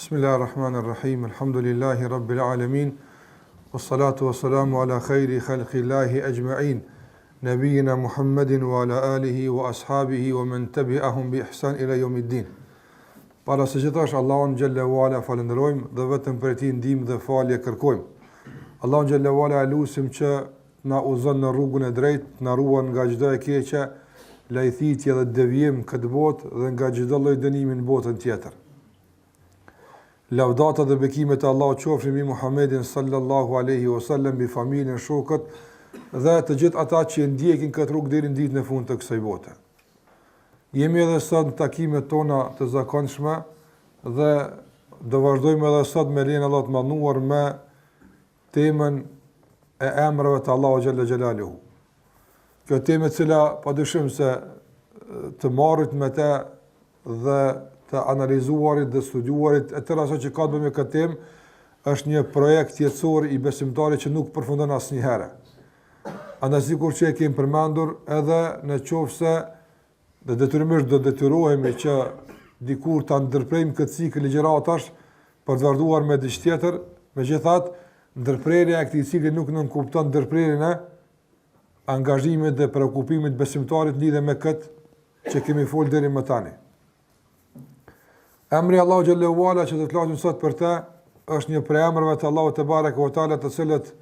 Bismillahirrahmanirrahim. Alhamdulillahi rabbil alamin. Wassalatu wassalamu ala khairi khalqillahi ajma'in. Nabiyina Muhammadin wa ala alihi wa ashabihi wa man tabi'ahum bi ihsan ila yawmiddin. Para së gjithash Allahun xhalla wala falenderojmë dhe vetëm për ti ndihmë dhe falje kërkojmë. Allahun xhalla wala lutim që na udhëzon në rrugën e drejtë, na ruan nga çdo e keqe, lajthitje dhe devijim këtë botë dhe nga çdo lloj dënimi në botën tjetër. Lavdata dhe bekimet e Allahut qofshin mbi Muhammedin sallallahu alaihi wasallam, mbi familjen, shokët dhe të gjithë ata që ndjekin këtë rrugë deri në ditën e fundit të kësaj bote. Jemi edhe sot në takimet tona të zakonshme dhe do vazhdojmë edhe sot me lejen e Allahut të mënduar me temën e emrave të Allahut xhalla xhelaluhu. Kjo temë e cila padyshim se të marrit me të dhe të analizuarit dhe studiuarit e tëra aso që ka të bëjë me këtë temë është një projekt jetësor i besimtarit që nuk përfundon asnjëherë. Andaj sikur që e kemi përmendur edhe në qofse dhe detyrimisht do detyrohemi që dikur ta ndërprejmë këtë cikël ligjëratash për të vazhduar me diçka tjetër, megjithatë ndërprerja e këtij cikli nuk nënkupton ndërprerjen e angazhimit dhe preokupimit besimtarit lidhe me këtë që kemi folë deri më tani. Emri Allahu xhallahu ala që do të flasim sot për të është një prej emrave të Allahut te bareke ve teala, të cilët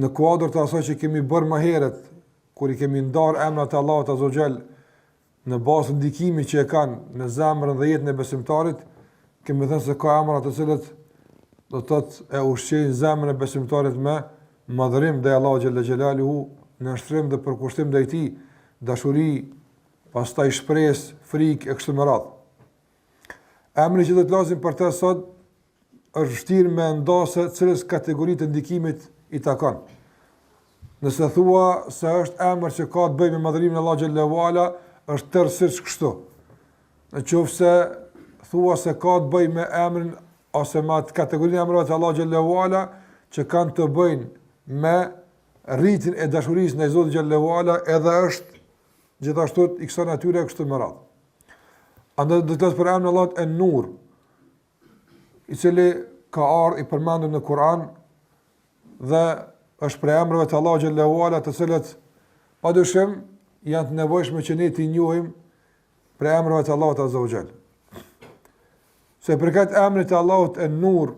në kuadër të asaj që kemi bërë më herët, kur i kemi ndarë emrat e Allahut azza wa xal në bazë ndikimit që e kanë në zemrën dhe jetën e besimtarit, kemi thënë se ka emra të cilët do të thotë e ushqejnë zemrën e besimtarit me madhërim ndaj Allahut xhalla xhelaluhu, në shtrim dhe përkushtim ndaj tij, dashuri, pastaj shpresë, frikë e kështu me radhë. Emri që do të flasim për të sot është vështirë me ndosë cilës kategori të ndikimit i takon. Nëse thua se është emër që ka të bëjë me madhërimin e Allahut xhallahu ala, është tërësisht kështu. Nëse thua se ka të bëjë me emrin ose me kategorinë e emrave të Allahut xhallahu ala që kanë të bëjnë me rritjen e dashurisë ndaj Zotit xhallahu ala, edhe është gjithashtu i kësaj natyre kështu me radhë. Andaj do të flas për emrin e Allahut En-Nur, i cili ka ardhur i përmendur në Kur'an dhe është prej emrave të Allahut xhallahu ala, të cilët padyshim janë të nevojshme që ne t'i njohim prej emrave të Allahut azza wa xal. Se përkat emrit të Allahut En-Nur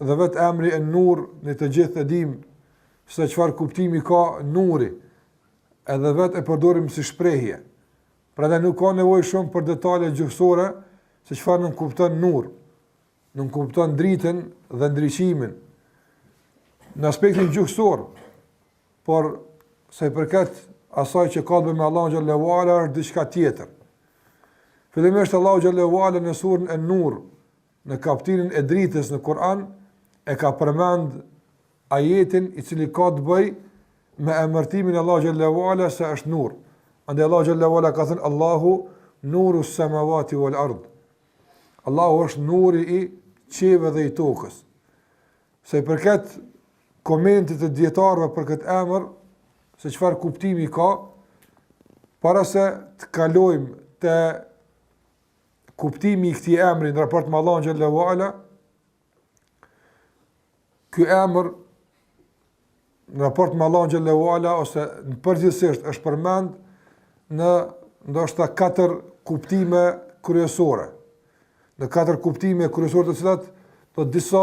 dhe vetë emri En-Nur ne të gjithë e dimë se çfarë kuptimi ka nuri, edhe vetë e përdorim si shprehje. Prandaj nuk ka nevojë shumë për detaje gjuhësore se çfarë nuk kupton nur, nuk kupton dritën dhe ndriçimin në aspektin gjuhësor, por sa i përket asaj që ka të bëjë me Allahun xhallahu ala është diçka tjetër. Fillimisht Allahu xhallahu ala në surën En-Nur, në kapitullin e dritës në Kur'an, e ka përmend ajetin i cili ka të bëjë me emërtimin e Allahu xhallahu ala se është nur. Andaj Allahu xhallahu ala ka thënë Allahu nuru s-samawati wal ard. Allahu është nuri i qiellve dhe i tokës. Se i përket komentit të dietarëve për këtë emër, se çfarë kuptimi ka, para se të kalojmë te kuptimi i këtij emri në raport me Allahun xhallahu ala, ky emër në raport me Allahun xhallahu ala ose në përgjithësisht është përmend në ndoshta 4 kuptime kryesore. Në 4 kuptime kryesore të cilat do disa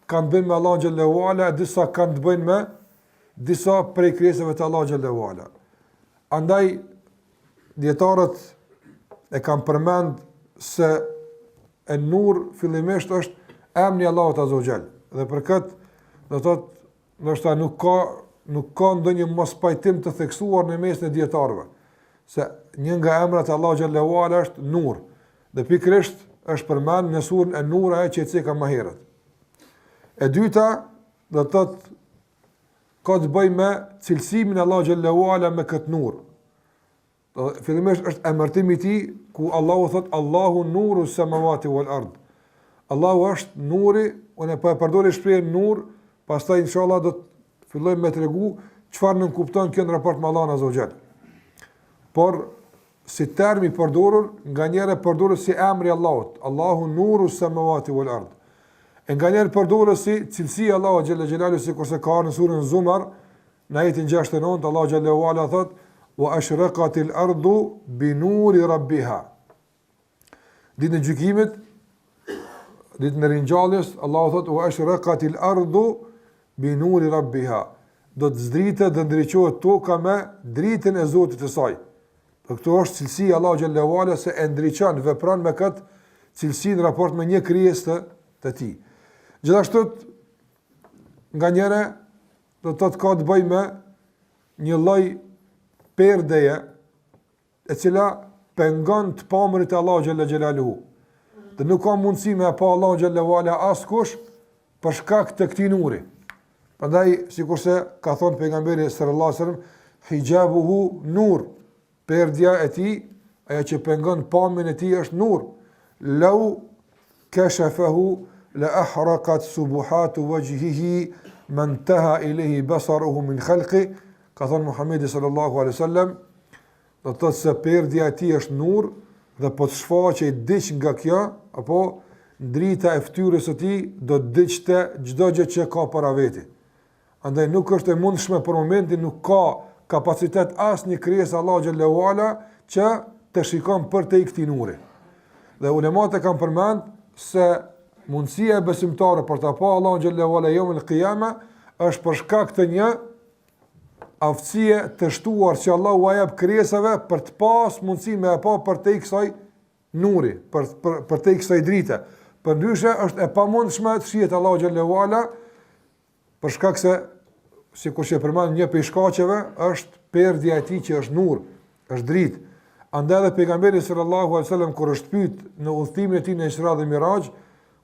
kanë bënë me Allahun xhallahu ala, disa kanë të bëjnë me disa prej krijesave të Allahut xhallahu ala. Andaj dietarët e kanë përmend se En-Nur fillimisht është emri i Allahut azza wa xal. Dhe për këtë do thotë ndoshta nuk ka ndonjë mospajtim të theksuar në mesin e dietarëve, se një nga emrat e Allahut xhallahu ala është Nur, dhe pikërisht është përmend në surën En-Nur ajo që e ka më herët. E dyta do të thotë ka të bëjë me cilësimin e Allahut xhallahu ala me këtë nur. Fillimisht është emërtimi i tij ku Allahu thot Allahu nuru s-samawati wal ard. Allahu është nuri, unë po e përdor shprehjen nur, pastaj inshallah do të fillojmë me tregu çfarë nën kupton kjo në raport me Allahun azza wa xal. Por si termi përdorur, nganjëherë përdorur si emri Allahut, Allahu nuru samawati wal ard. E nganjëherë përdorur si cilësia e Allahut xhalla xhelalu, sikurse ka në surën Zumar, në ajetin 69, Allahu xhallahu ala thot: "Wa ashraqatil ardu bi nuri rabbiha." Ditën e gjykimit, ditën e ringjalljes, Allahu thot: "Wa ashraqatil ardu bi nuri rabbiha." Do të zdritet dhe ndriçohet toka me dritën e Zotit të saj. Këto është cilësia Allahu xhallahu ala, se e ndriçon, vepron me këtë cilësi në raport me një krijesë të tij. Gjithashtu nganjëherë do të ka të bëjë me një lloj perdeje e cila pengon të pamërit e Allahu xhallahu xhelaluhu. Dhe nuk ka mundësi me pa Allahu xhallahu ala askush për shkak të këtij nuri. Prandaj, sikurse ka thënë pejgamberi sallallahu alajhi wasallam, hijabuhu nur, perdja e tij, ajo që pengon pamjen e tij është nur. Law kashafahu la ahraqat subuhatu wajhihi man taha ilayhi basaruhu min khalqi. Ka thënë Muhamedi sallallahu alaihi wasallam, do të thotë se perdja e tij është nur dhe po të shfaqej diç nga kjo, apo drita e fytyrës së tij do të diçte çdo gjë që ka para veti. Andaj nuk është e mundshme për momentin, nuk ka kapacitet asnjë krijesë Allahu xhallahu ala që të shikon për te këtij nuri. Dhe ulemat e kanë përmend se mundësia e besimtarë për ta pa Allahu xhallahu ala yawm al-qiyama është për shkak të një aftësie të shtuar që Allahu ia jep krijesave për të pas mundësi me e pa për te kësaj nuri, për te kësaj drite. Përndryshe është e pamundshme të shihet Allahu xhallahu ala, për shkak se, sikur që përmend një prej shkaqeve, është perdja e tij që është nur, është dritë. Andaj edhe pejgamberi sallallahu alaihi wasallam kur është pyet në udhëtimin e tij në Isra dhe Miraj,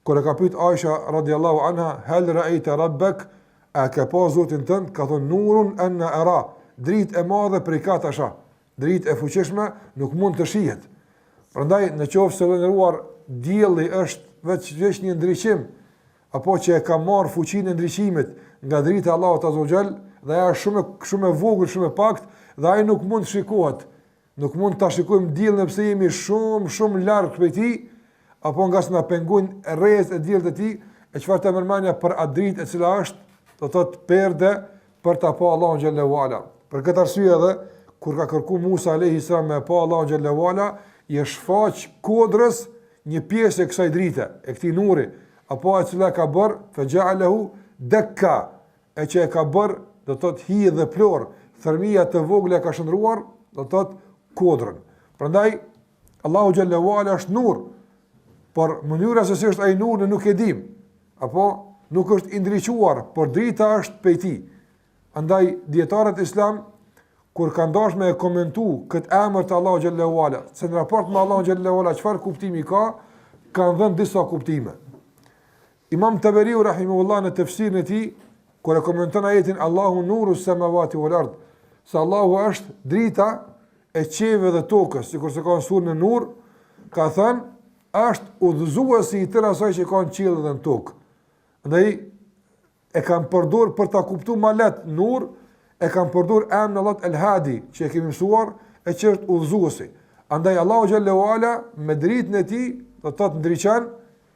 kur e ka pyet Aisha radhiyallahu anha, "Hal ra'aita rabbak?" A ka pa Zotin tënd? Ka thonë: "Nurun anna ara." Dritë e madhe prej katasha. Dritë e fuqishme nuk mund të shihet. Prandaj në qoftë se vëndëruar dielli është veç një ndriçim, apo që e ka marrë fuqinë e ndriçimit nga drita e Allahut azza wa jall, dhe ajo është shumë e vogël, shumë e pakët, dhe ai nuk mund shikohet. Nuk mund ta shikojmë diellin sepse jemi shumë larg prej tij, apo nga s'na pengojnë rrezet e diellit të tij, e çfarë të mërmania për atë dritë e cila është, do thotë perde për ta pa Allahun xhallahu ala. Për këtë arsye edhe kur ka kërku Musa alayhi salam me pa Allahun xhallahu ala, i shfaq kodrës një pjesë e kësaj drite, e këtij nuri, apo e cila ka bërë faja'alahu dakka, e që e ka bërë, do thotë hije dhe plor, thërmia të vogla ka shndruar, do thotë kodrën. Prandaj Allahu xhallahu ala është nur, por mënyra se si është ai nur ne nuk e dim, apo nuk është i ndriçuar, por drita është prej tij. Andaj dietarët islam kur kanë dashur me komentu këtë emër të Allahu xhallahu ala, se në raport me Allahu xhallahu ala çfarë kuptimi ka, kanë dhënë disa kuptime. Imam Taberiu rahimahullah në tefsirin e tij, kur e komenton ajetin Allahu nuru samawati wal ard, se Allahu është drita e qiellit dhe tokës, sikur se ka në surën An-Nur, ka thënë është udhëzuesi i tërë asaj që ka në qiell dhe në tokë. Andaj e kanë përdorur për ta kuptuar më lehtë nur, e kanë përdorur emrin Allah el-Hadi, që e kemi mësuar, e që është udhëzuesi. Andaj Allahu xhallahu ala me dritën e tij do të ndriçon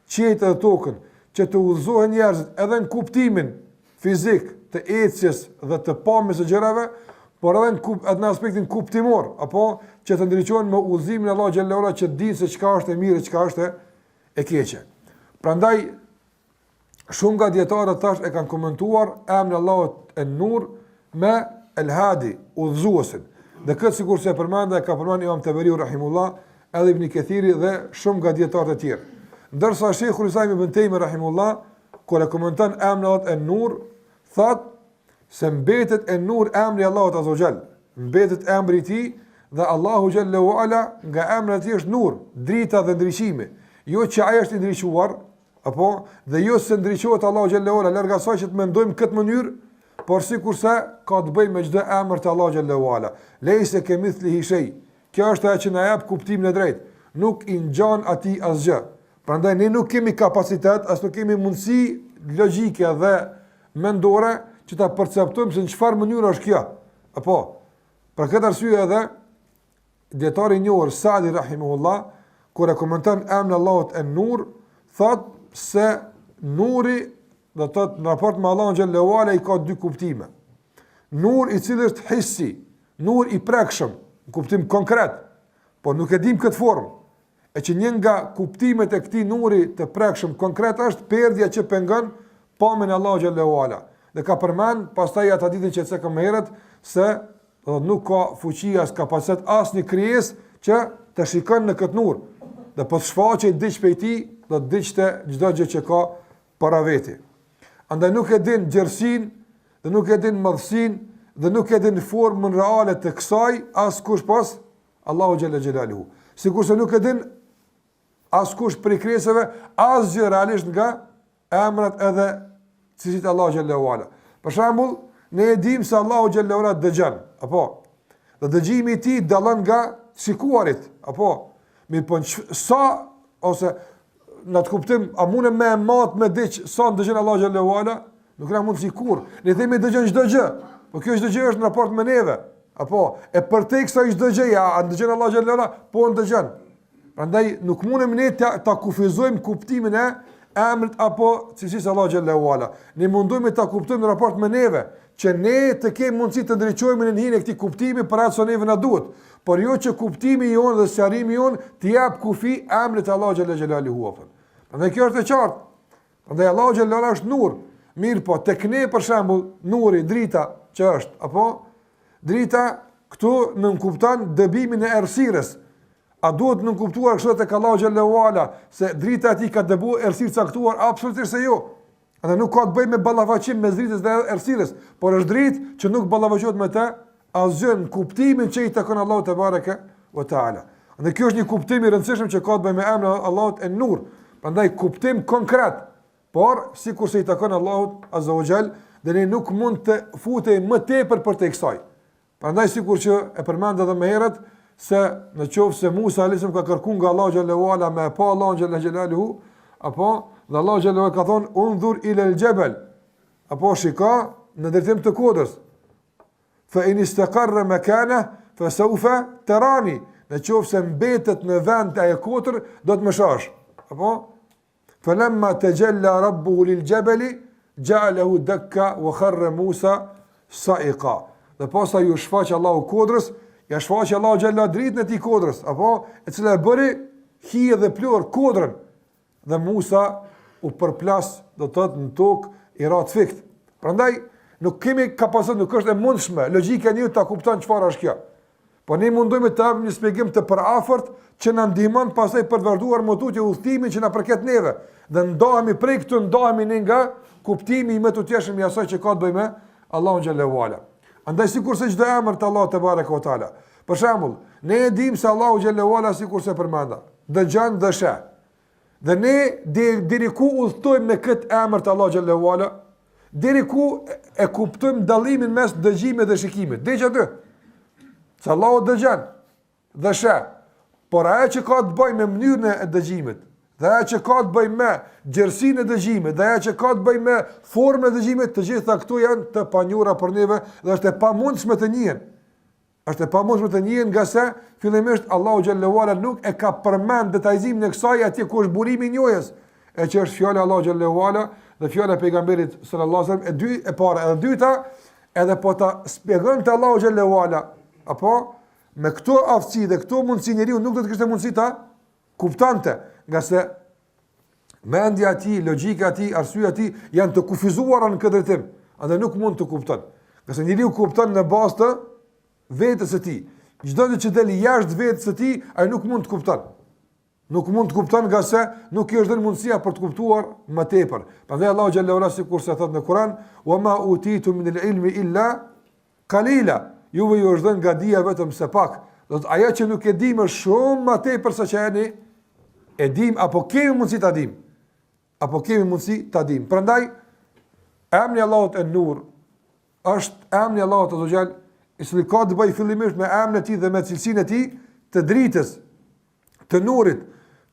qiellin dhe tokën, që të udhëzohen njerëzit edhe në kuptimin fizik të ecjes dhe të pamjes së gjërave, por edhe në aspektin kuptimor, apo që të ndriçohen me udhëzimin e Allahu xhallahu ala, që dinë se çka është e mirë, çka është e keqe. Prandaj shumë nga dietarët tash e kanë komentuar emrin Allahut en-Nur me el-Hadi, udhëzuesin. Dhe këtë sikur se përmenda ka përmendur Imam Taberiu rahimullah, edhe Ibn Kathiri dhe shumë nga dietarët e tjerë. Ndërsa Sheikhul Islam Ibn Taymi rahimullah kur e komenton emrin Allahut en-Nur, thotë se mbetet en-Nur emri Allahut azza wa jall, mbetet emri i tij dhe Allahu xhallahu ala nga emri i tij është nur, drita dhe ndriçimi. Jo që ai është i ndriçuar, apo dhe jo se ndriçohet Allahu xhallahu ala larg asaj që të mendojmë këtë mënyrë, por sikurse ka të bëjë me çdo emër të Allahu xhallahu ala. Leysa kemithlihi shay. Kjo është ajo që na jep kuptimin e drejtë. Nuk i ngjan atij asgjë. Prandaj ne nuk kemi kapacitet, as nuk kemi mundësi logjike dhe mendore që ta perceptojmë se në çfarë mënyre është kjo. Apo për këtë arsye edhe dietari i njohur Sa'di rahimahullah, kur e komenton emrin Allahut an-Nur, thot se nuri, do të thotë në raport me Allahun xhallahu ala i ka dy kuptime. Nur i cili është hissi, nur i prekshëm, në kuptim konkret, por nuk e dim këtë formë. E që një nga kuptimet e këtij nuri të prekshëm konkret është perdhja që pengon pamjen e Allahut xhallahu ala. Dhe ka përmend pastaj ata ditën që se më herët se nuk ka fuqi as kapacitet as një krijesë që të shikon në këtë nur. Dhe po shfaqej diç prej tij, do të diçte çdo gjë që ka para veti. Andaj nuk e din gjersin, dhe nuk e din madhsin, dhe nuk e din formën reale të kësaj as kush pas Allahu xhalla xhelaluhu. Sikurse nuk e din as kush prej krijesave asgjë realisht nga emrat edhe cilësitë Allahu xhallahu ala. Për shembull, ne e dim se Allahu xhallahu ala dëgjon, apo? Dhe dëgjimi i tij dallon nga shikuarit, apo? Mirë, po sa ose në të kuptim, a mune me mat me diç sa dëgjon Allahu xhallahu ala? Nuk ka mundësi kur. Ne themi dëgjon çdo gjë, po kjo çdo gjë është në raport me neve, apo? E përtej kësaj çdo gjë, a dëgjon Allahu xhallahu ala? Po dëgjon. Prandaj nuk mundem ne ta kufizojmë kuptimin e emrit apo cilësisë Allahu xhallahu ala. Ne mundojmë ta kuptojmë në raport me neve, që ne të kemi mundësi të ndriçojmë në hijen e këtij kuptimi për atë që neve na duhet, por jo që kuptimi jon dhe sqarimi jon të jap kufi emrit Allahu xhallahu. Prandaj kjo është e qartë. Prandaj Allahu xhallahu ala është nur. Mirë, po tek ne për shembull nuri, drita që është, apo drita këtu nën kupton dëbimin e errësirës. A duhet në kuptuar kështu tek Allahu xhallahu ala se drita e tij ka dëbuar errësirë caktuar? Absolutisht se jo. Atë nuk ka të bëjë me ballafaqim mes dritës dhe errësirës, por është dritë që nuk ballafaqohet me të asgjë në kuptimin që i takon Allahu te bareke ve taala. Dhe kjo është një kuptim i rëndësishëm që ka të bëjë me emrin e Allahut en-Nur. Prandaj kuptim konkret, por sikurse i takon Allahut azza wa jall, dhe ne nuk mund të futej më tepër për te kësaj. Prandaj sikur që e përmend edhe më herët se në qoftë se Musa alayhis ka kërkuar nga Allahu xhallahu ala me pa Allahu xhallahu, apo dhe Allahu xhallahu ka thonë unzur ila al-jabal, apo shiko në drejtim të kodrës. Fa in istaqarra makanahu fa sawfa tarani. Në qoftë se mbetet në vend ai kodër, do të më shohësh. Apo falamma tajalla rabbuhu lil-jabali ja'alahu dakka wa kharra Musa sa'iqa. Dhe pastaj ju shfaq Allahu kodrës, ja shfaqi Allahu xhallahu dritën e tij kodrës, apo e cila e bëri hije dhe plor kodrën. Dhe Musa u përplas, do të thotë në tokë i ra të fikt. Prandaj nuk kemi kapacitet, nuk është e mundshme, logjika e njeriut ta kupton çfarë është kjo. Po ne mundojmë të japim një shpjegim të përafërt që na ndihmon pastaj për të vazhduar motutje udhtimin që na përket neve. Dhe ndahemi prej këtu, ndahemi ne nga kuptimi më të tjeshëm i asaj që ka të bëjë me Allahun xhallahu ala. Andaj sikurse çdo emër të Allahut te bareke ve taala. Për shembull, ne e dimë se Allahu xhallahu ala sikurse përmenda, dëgjon dhe sheh. Dhe ne deri ku udhtojmë me këtë emër të Allahu xhallahu ala, deri ku e kuptojmë dallimin mes dëgjimit dhe shikimit. Dhe aty. Se Allahu dëgjon dhe sheh. Por ajo që ka të bëjë me mënyrën e dëgjimit, dhe ajo që ka të bëjë me gjersinë e dëgjimit, dhe ajo që ka të bëjë me formën e dëgjimit, të gjitha këto janë të panjohura për neve dhe është e pamundshme të njihen. Është e pamundshme të njihen nga se fillimisht Allahu xhallahu ala nuk e ka përmend detajzimin e kësaj atje ku është burimi i njohjes, e që është fjala Allahu xhallahu ala dhe fjala e pejgamberit sallallahu alaihi wasallam, e para, e dyta, edhe po ta shpjegonte Allahu xhallahu ala, apo me këto aftësi dhe këto mundësi njeriu nuk do të kishte mundësi ta kuptonte, nga se mendja e tij, logjika e tij, arsyeja e tij janë të kufizuara në këtë drejtim, andaj nuk mund të kupton. Nga se njeriu kupton në bazë të vetës së tij. Çdo gjë që del jashtë vetës së tij, ai nuk mund të kupton. Nuk mund të kupton nga se nuk i është dhënë mundësia për të kuptuar më tepër. Prandaj Allahu xhallahu ala sikurse thot në Kur'an, "Wa ma utitu min al-ilmi illa qalila." Juve ju është dhënë nga dia vetëm se pak. Do të ajo që nuk e dim është shumë më tepër se që jeni e dim apo kemi mundësi ta dim. Apo kemi mundësi ta dim. Prandaj emri Allahut en-Nur është emri Allahut azza xal, i cili ka të bëjë fillimisht me emrin e tij dhe me cilësinë e tij të dritës, të nurit,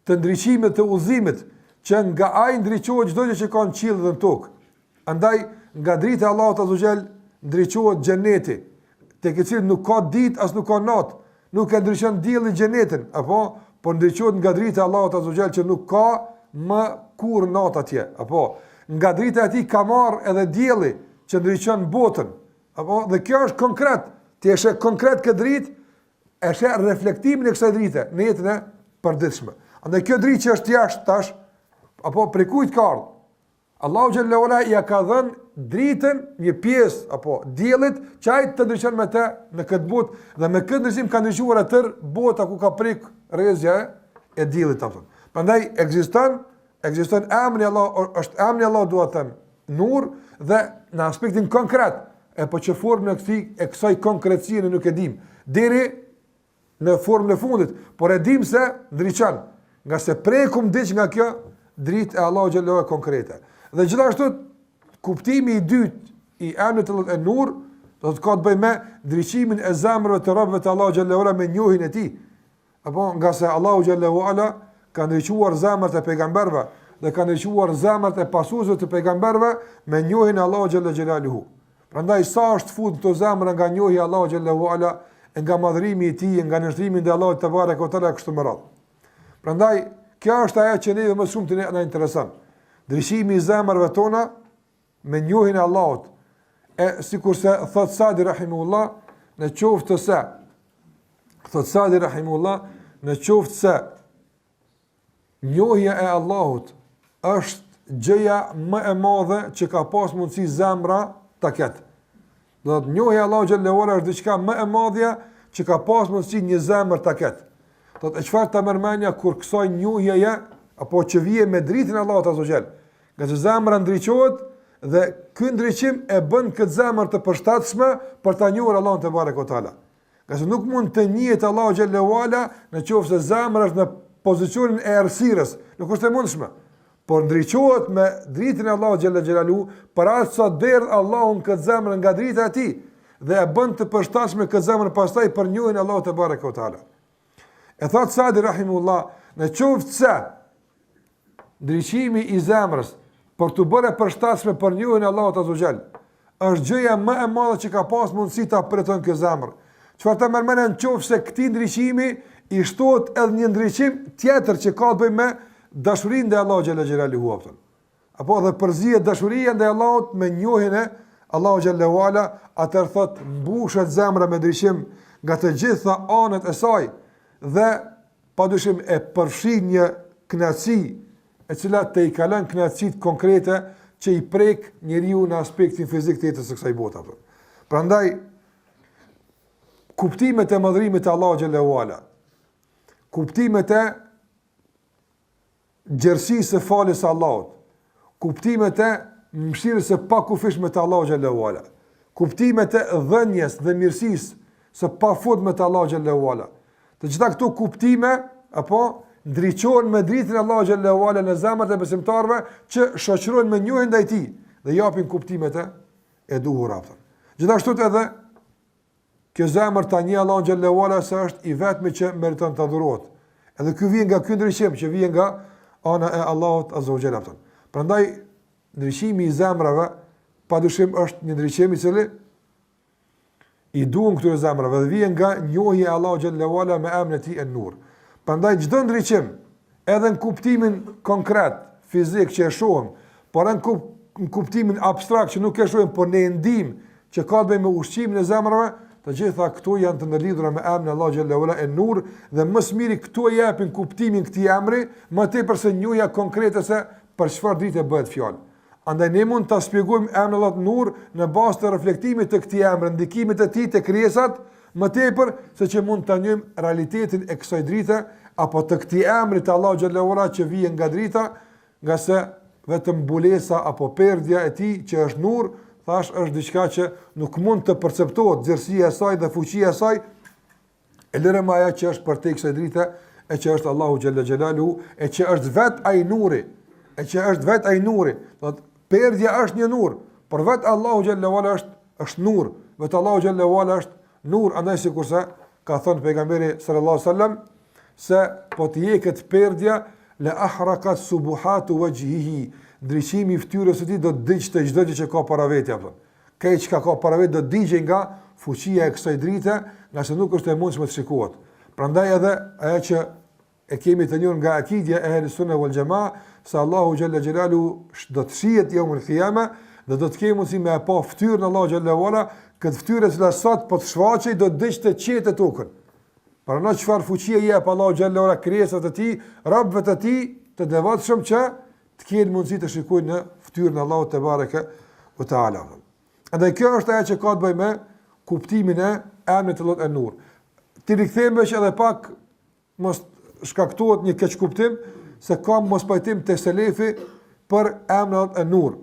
të ndriçimit, të udhëzimit, që nga ai ndriçohet çdo gjë që ka në qiell dhe në tokë. Andaj nga drita e Allahut azza xal ndriçohet xheneti, tek i cili nuk ka ditë as nuk ka natë, nuk e ndryshon dielli xhenetin, apo po ndriçohet nga drita e Allahut azza wa jall që nuk ka më kurrë natë atje, apo nga drita e tij ka marrë edhe dielli që ndriçon botën, apo dhe kjo është konkret, ti e sheh konkret këtë dritë, e sheh reflektimin e kësaj drite në jetën e përditshme. Andaj kjo dritë që është jashtë tash, apo prej kujt ka ardhur? Allahu xhallahu ala ja ka dhënë dritën një pjesë apo diellit që ai të ndriçon me të në këtë botë dhe me këtë ndryshim ka ndryshuar atë bota ku ka prik rrezja e diellit apo. Prandaj ekziston emri Allah, është emri Allah duhet të them, nur dhe në aspektin konkret, e po që formën e kësaj konkretësie ne nuk e dim deri në formën e fundit, por e dim se ndriçon, nga se prekum diç nga kjo dritë e Allahu xhallahu ala konkrete. Dhe gjithashtu kuptimi i dytë i emrit e nur do të ka të bëjë me ndriçimin e zemrave të robëve të Allahu xhallahu ala me njohjen e tij. Apo nga se Allahu xhallahu ala ka ndriçuar zemrat e pejgamberëve dhe ka ndriçuar zemrat e pasuesve të pejgamberëve me njohjen e Allahu xhallahu xhelaluhu. Prandaj sa është fut këto zemra nga njohja e Allahu xhallahu ala, nga madhërimi i tij, nga nështrimi ndaj Allahut te bareke ve teala kështu me radhë. Prandaj kjo është ajo që neve më shumë të na intereson. Ndriçimi i zemrave tona me njohjen e Allahut. E sikurse thot Sadi rahimullah, në qoftë se thot Sadi rahimullah, në qoftë se njohja e Allahut është gjëja më e madhe që ka pas mundësi zemra ta ketë. Do të njohja e Allahut xhallahu ala është diçka më e madhe që ka pas mundësi një zemër ta ketë. Do të çfarë ta mërmendja kur kësaj njohjeje apo që vije me dritën e Allahut azza xhel. Nga që zemra ndriçohet dhe ky ndriçim e bën këtë zemër të përshtatshme për ta njohur Allahun te bareke teala. Nga se nuk mund të njihet Allahu xhallahu ala nëse zemra është në pozicionin e errësirës, nuk është e mundshme. Por ndriçohet me dritën e Allahut xhallahu xhelalu për atë sa derdh Allahun këtë zemër nga drita e tij dhe e bën të përshtatshme këtë zemër pastaj për njohjen e Allahut te bareke teala. E thot Sadi rahimullah, në qoftë se ndriçimi i zemrës për të bërë përshtatshme për njohjen e Allahut azza xhel është gjëja më e madhe që ka pas mundësi ta priton këtë zemër. Çfarë të mërmenden nëse këtij ndriçimi i shtohet edhe një ndriçim tjetër që ka të bëjë me dashurinë ndaj Allahut xhallahu xhelaluhu. Apo edhe përzihet dashuria ndaj Allahut me njohjen e Allahut xhallahu ala, atëherë thot mbushet zemra me ndriçim nga të gjitha anët e saj dhe padyshim e përfshin një kënaqësi e cila të i kalon kënaqësitë konkrete që i prek njeriu në aspektin fizik të jetës së kësaj bote. Prandaj kuptimet e madhërimit të Allahut xhallahu ala, kuptimet e gjerësisë së falës së Allahut, kuptimet e mëshirës së pakufishme të Allahut xhallahu ala, kuptimet e dhënjes dhe mirësisë së pafundme të Allahut xhallahu ala. Të gjitha këto kuptime apo ndriçohen me dritën e Allahut xhallahu ala në zemrat e besimtarëve që shoqërohen me njohjen ndaj tij dhe japin kuptimet e duhura. Gjithashtu edhe kjo zemër ta njeh Allahun xhallahu ala se është i vetmi që meriton të adhurohet. Edhe ky vjen nga ky ndriçim që vjen nga ana e Allahut azza wa jalla. Prandaj ndriçimi i zemrave padyshim është një ndriçim i cili i duan këtyre zemrave dhe vjen nga njohja e Allahut xhallahu ala me emrin e tij en-nur. Prandaj çdo ndriçim, edhe në kuptimin konkret, fizik që e shohim, por në kuptimin abstrakt që nuk e shohim, por në ndim që ka të bëjë me ushqimin e zemrave, të gjitha këto janë të ndërlidhura me emrin e Allahut xhallahu ala en-nur dhe më së miri këto japin kuptimin këtij emri, më tepër se njohja konkrete se për çfarë drite bëhet fjalë. Andaj ne mund ta shpjegojmë emrin Allah nur në bazë të reflektimit të këtij emri, ndikimit të tij te krijesat, më tepër se që mund ta njohim realitetin e kësaj drite apo të këtij emri të Allahu xhallahu ala që vjen nga drita, nga se vetëm mbulesa apo perdja e tij që është nur, thash është diçka që nuk mund të perceptohet gjerësia e saj dhe fuqia e saj, e lërëm ajo që është për te kësaj drite, e që është Allahu xhallahu xhelalu, e që është vetë ai nuri, do të perdja është një nur, por vetë Allahu xhallahu ala është nur, vetë Allahu xhallahu ala është nur, andaj sikurse ka thënë pejgamberi sallallahu alaihi wasallam se po të jeket perdja la ahraqat subuhatu wajhihi, ndriçimi i fytyrës së tij do të digjte çdo gjë që ka para vetë apo. Këç ka para vetë do të digjë nga fuqia e kësaj drite, nga se nuk është e mundshme të shikohet. Prandaj edhe ajo që e kemi të njohur nga akidja e Ahlus Sunne wal Jamaa, se Allahu xhalla xhelalu do të shihet yawmul qiyama dhe do të kemi mundësi me pa fytyrën e Allahu xhalla wala, këtë fytyrë që sot po të shfaqej do të diqte qetë tokën. Para në çfarë fuqie jep Allahu xhalla wala krijesat e tij, robëve të tij të devotshëm që të kenë mundësi të shikojnë në fytyrën e Allahut te bareke ve taala. Andaj kjo është ajo që ka të bëjë me kuptimin e emrit të Allahut an-Nur. Ti rikthehemi që edhe pak mos shkaktohet një keq kuptim se ka mos pajtim te selefi për emrin an-Nur.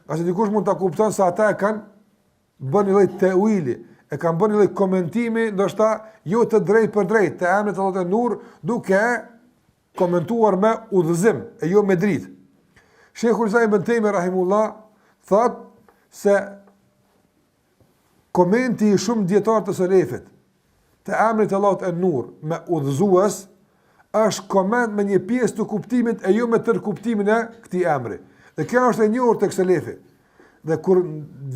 Qase dikush mund ta kupton se ata e kanë bën një lloj teuli, e kanë bën një lloj komentimi, ndoshta jo të drejtë për drejtë te emri të Allahut an-Nur, duke komentuar me udhëzim e jo me dritë. Sheikhul Islam ibn Taymi rahimullah thot se komenti i shumë dietar të selefit te emri të Allahut an-Nur me udhëzues është koment me një pjesë të kuptimit e jo me tërë kuptimin e këtij emri. Dhe kjo është e njohur tek selefi. Dhe kur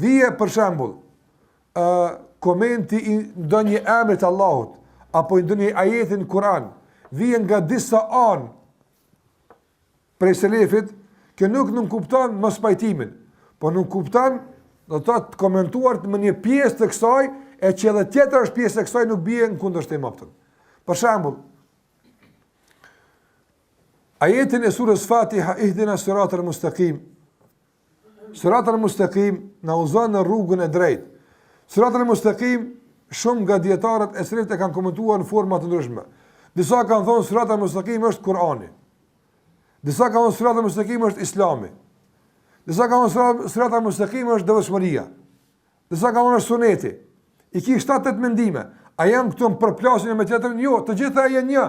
vije për shembull komenti i ndonjë emri të Allahut apo i ndonjë ajeti në Kur'an, vije nga disa anë prej selefit, kjo nuk kupton mos pajtimin, po nuk kupton do të thotë komentuar me një pjesë të kësaj e që edhe tjetër është pjesë e kësaj nuk bie në kundërshtim me atë. Për shembull, ajetin e surës Fatiha, ihdina siratal mustaqim. Siratal mustaqim na udhëzon në rrugën e drejtë. Siratal mustaqim shumë nga dietarët e selefit e kanë komentuar në forma të ndryshme. Disa kanë thonë siratal mustaqim është Kur'ani. Disa kanë thonë siratal mustaqim është Islami. Disa kanë thonë siratal mustaqim është devotshmëria. Disa kanë thonë suneti. I ki 7-8 mendime. A janë këtu në përplasjen me tjetrin? Jo, të gjitha janë një.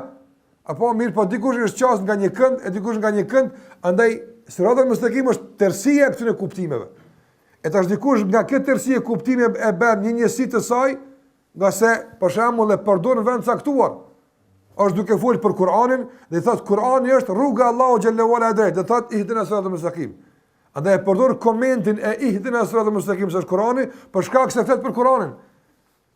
Apo mirë, po dikush është qasë nga një kënd, e dikush nga një kënd, andaj siratal mustaqim është tërësia e këtyre kuptimeve. E tash dikush nga këtë tërësi e kuptime e bën një njësi të saj, nga se për shembull e përdor në vend caktuar. Është duke folur për Kur'anin dhe i thotë Kur'ani është rruga e Allahu xhallahu ala drejt, dhe thotë ihdina siratal mustaqim. Andaj e përdor komentin e ihdina siratal mustaqim se është Kur'ani, për shkak se flet për Kur'anin.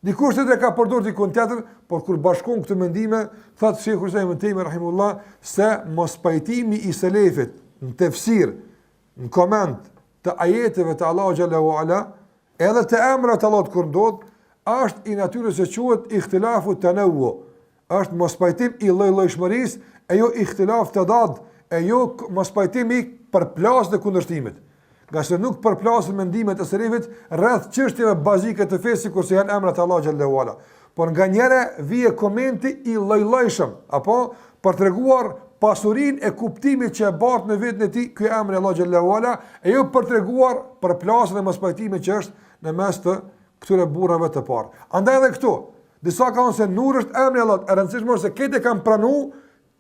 Dikush tjetër ka përdorur dikun tjetër, por kur bashkon këto mendime, thotë Sheikhul Islam ibn Taymi rahimullah se mos pajtimi i selefit në tefsir, në koment të ajeteve të Allahu xhallahu ala, edhe të emrat të Allahut kur ndodh, është i natyrës së quhet ikhtilafu tanawwu. Është mos pajtim i lloj-llojshmërisë, e jo ikhtilaf tadad, e jo mos pajtim i përplasje të kundërshtimit. Nga se nuk përplasin mendimet e selefit rreth çështjeve bazike të fesë kurse janë emrat e Allahu xhallahu ala. Por nganjëre vije komenti i lloj-llojshëm, apo për treguar pasurinë e kuptimit që e bart në vetën e tij ky emri Allahu xhallahu ala, e jo për treguar përplasjen e mospajtimit që është në mes të këtyre burrave të parë. Andaj edhe këtu, disa kanë se nur është emri i Allahut, e rëndësishme është se këtë kanë pranuar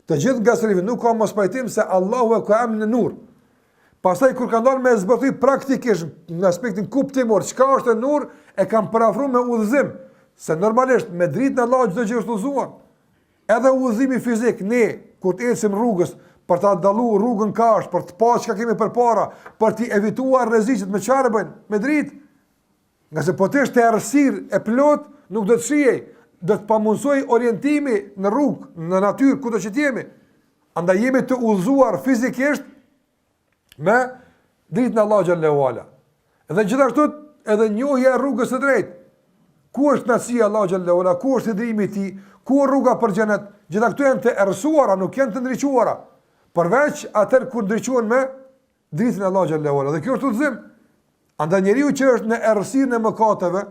të gjithë nga selefit, nuk ka mospajtim se Allahu ka emrin e nur. Pastaj kur kanë dalë me zbatuj praktikisht në aspektin kuptimor, çka është e nur, e kanë parafruar me udhëzim, se normalisht me dritën e Allahut çdo gjë është udhëzuar. Edhe udhëzimi fizik, ne kur të ecim rrugës për ta dalluar rrugën kash, për të pa çka kemi përpara, për të evituar rreziqet me çfarë bëjnë? Me dritë. Nga se po të ishte errësirë e plot, nuk do të shihej, do të pamundsoj orientimi në rrugë, në natyrë kudo që jemi. Andaj jemi të udhëzuar fizikisht me dritën e Allahu xhallahu ala. Edhe gjithashtu edhe njohja e rrugës së drejtë. Ku është nasia Allahu xhallahu ala, ku është drejtimi i tij, ku është rruga për xhenet? Gjitha këto janë të errësuara, nuk janë të ndriçuara. Përveç atë kur ndriçohen me dritën e Allahu xhallahu ala. Dhe kjo është udhëzim. Andaj njeriu që është në errësirën e mëkateve,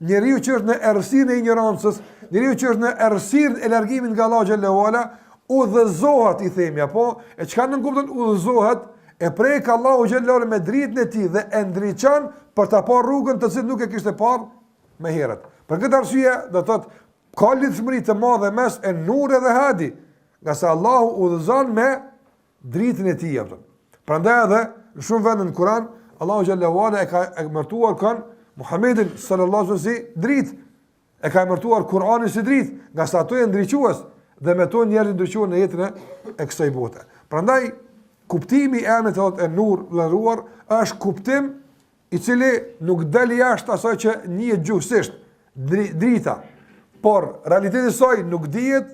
njeriu që është në errësirën e ignorancës, njeriu që është në errësirën e largimit nga Allahu xhallahu ala, udhëzohet i themi apo e çka nuk kupton udhëzohet, e prek Allahu xhallahu me dritën e tij dhe e ndriçon për ta parë rrugën të cilën nuk e kishte parë më herët. Për këtë arsye, do të thotë ka lidhshmëri të madhe mes e nur dhe hadi, nga sa Allahu udhëzon me dritën e tij apo. Prandaj edhe në shumë vende në Kur'an Allahu xhallahu ala e ka emërtuar kan Muhammedin sallallahu alaihi wasallam si dritë, e ka emërtuar Kur'anin si dritë, nga sa ato janë ndriçues dhe me to njerëzit ndriçohen në jetën e kësaj bote. Prandaj kuptimi i emrit të Allahut e nur vlerëruar është kuptim i cili nuk del jashtë asaj që njihet gjuhësisht. drita, por realiteti saj nuk dihet,